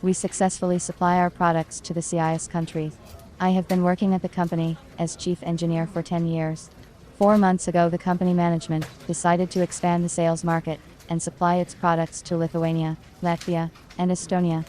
We successfully supply our products to the CIS countries. I have been working at the company as chief engineer for 10 years. 4 months ago, the company management decided to expand the sales market and supply its products to Lithuania, Latvia, and Estonia.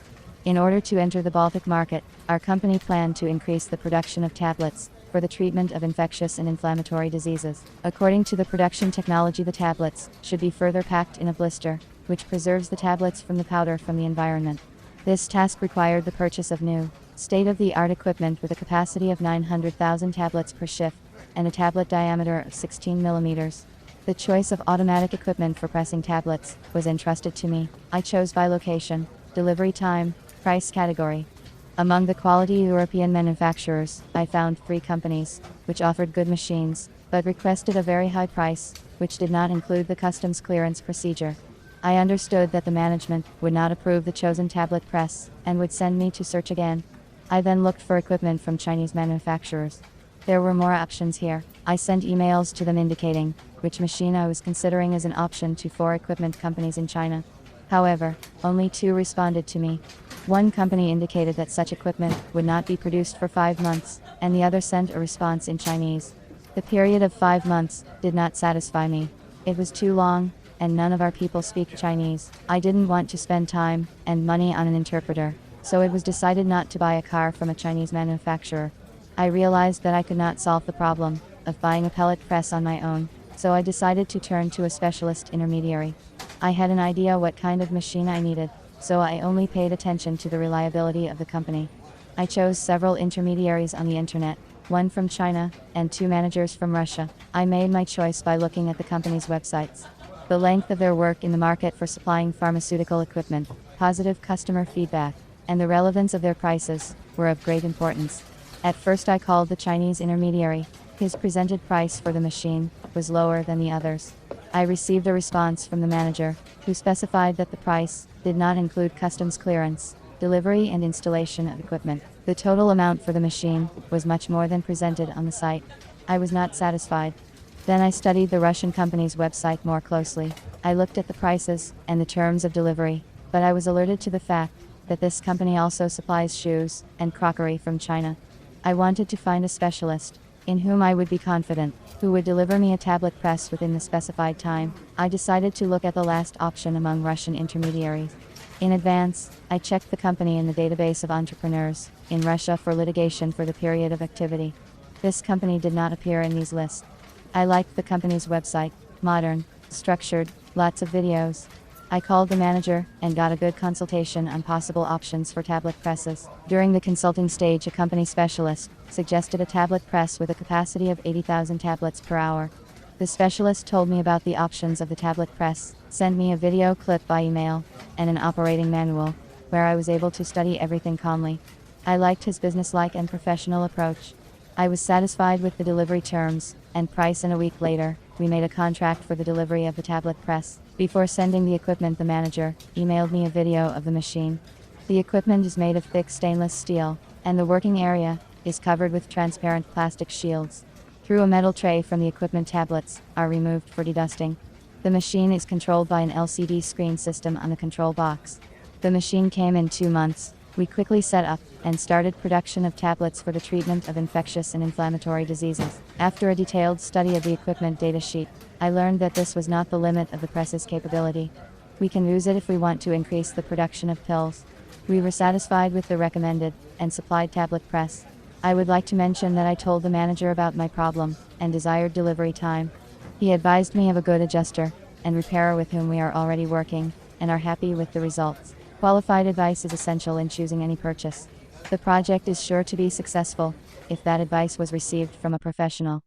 In order to enter the Baltic market, our company planned to increase the production of tablets for the treatment of infectious and inflammatory diseases. According to the production technology, the tablets should be further packed in a blister, which preserves the tablets from the powder from the environment. This task required the purchase of new, state-of-the-art equipment with a capacity of 900,000 tablets per shift and a tablet diameter of 16 millimeters. The choice of automatic equipment for pressing tablets was entrusted to me. I chose by location, delivery time, price category. Among the quality European manufacturers, I found 3 companies, which offered good machines, but requested a very high price, which did not include the customs clearance procedure. I understood that the management would not approve the chosen tablet press, and would send me to search again. I then looked for equipment from Chinese manufacturers. There were more options here. I sent emails to them indicating which machine I was considering as an option to 4 equipment companies in China. However, only 2 responded to me. One company indicated that such equipment would not be produced for 5 months, and the other sent a response in Chinese. The period of 5 months did not satisfy me. It was too long, and none of our people speak Chinese. I didn't want to spend time and money on an interpreter, so it was decided not to buy a car from a Chinese manufacturer. I realized that I could not solve the problem of buying a pellet press on my own, so I decided to turn to a specialist intermediary. I had an idea what kind of machine I needed, so I only paid attention to the reliability of the company. I chose several intermediaries on the internet, 1 from China, and 2 managers from Russia. I made my choice by looking at the company's websites. The length of their work in the market for supplying pharmaceutical equipment, positive customer feedback, and the relevance of their prices were of great importance. At first I called the Chinese intermediary. His presented price for the machine was lower than the others. I received a response from the manager, who specified that the price did not include customs clearance, delivery and installation of equipment. The total amount for the machine was much more than presented on the site. I was not satisfied. Then I studied the Russian company's website more closely. I looked at the prices and the terms of delivery, but I was alerted to the fact that this company also supplies shoes and crockery from China. I wanted to find a specialist in whom I would be confident, who would deliver me a tablet press within the specified time. I decided to look at the last option among Russian intermediaries. In advance, I checked the company in the database of entrepreneurs in Russia for litigation for the period of activity. This company did not appear in these lists. I liked the company's website, modern, structured, lots of videos. I called the manager and got a good consultation on possible options for tablet presses. During the consulting stage, a company specialist suggested a tablet press with a capacity of 80,000 tablets per hour. The specialist told me about the options of the tablet press, sent me a video clip by email, and an operating manual, where I was able to study everything calmly. I liked his businesslike and professional approach. I was satisfied with the delivery terms and price, and a week later, we made a contract for the delivery of the tablet press. Before sending the equipment, the manager emailed me a video of the machine. The equipment is made of thick stainless steel, and the working area is covered with transparent plastic shields. Through a metal tray from the equipment, tablets are removed for dedusting. The machine is controlled by an LCD screen system on the control box. The machine came in 2 months. We quickly set up and started production of tablets for the treatment of infectious and inflammatory diseases. After a detailed study of the equipment datasheet, I learned that this was not the limit of the press's capability. We can use it if we want to increase the production of pills. We were satisfied with the recommended and supplied tablet press. I would like to mention that I told the manager about my problem and desired delivery time. He advised me of a good adjuster and repairer with whom we are already working and are happy with the results. Qualified advice is essential in choosing any purchase. The project is sure to be successful if that advice was received from a professional.